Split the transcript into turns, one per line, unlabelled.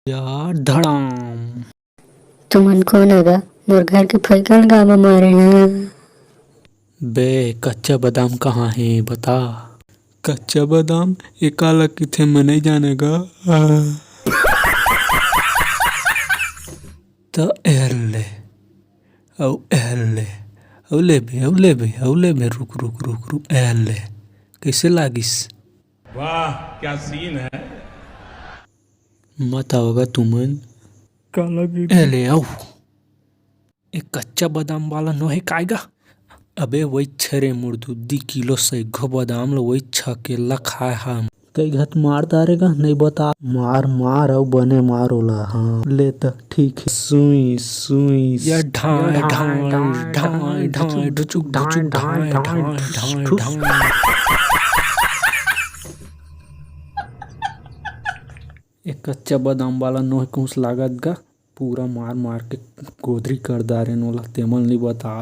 यार धड़ाम।
तुमन कौन है? मोर घर के फैकल गामा मारे हैं।
बे कच्चा बादाम कहाँ है बता। कच्चा बादाम एका लग थे मैं नहीं जानेगा। तो एहले औ एहले औले बे रुक रुक रुक रुक एहले कैसे लागिस?
वाह क्या सीन है।
मत आओगा तुमन
क्या लगी
एहले आओ। एक कच्चा बादाम वाला नो है कायगा। अबे वही छरे मुर्दुद्दी किलो सैगो बादाम लो वही छकेला खाए हम कई घत मार डारेगा नहीं बता। मार मार और बने मार ओला। हाँ ले तक ठीक है। सुई सुई या ढाई ढाई ढाई ढाई ढुचुक ढुचुक ढाई ढाई ढाई ढाई। एक कच्चा बादाम वाला नोह कुछ लागत गा पूरा मार मार के गोदरी कर दारे नोला तेमल नहीं बता।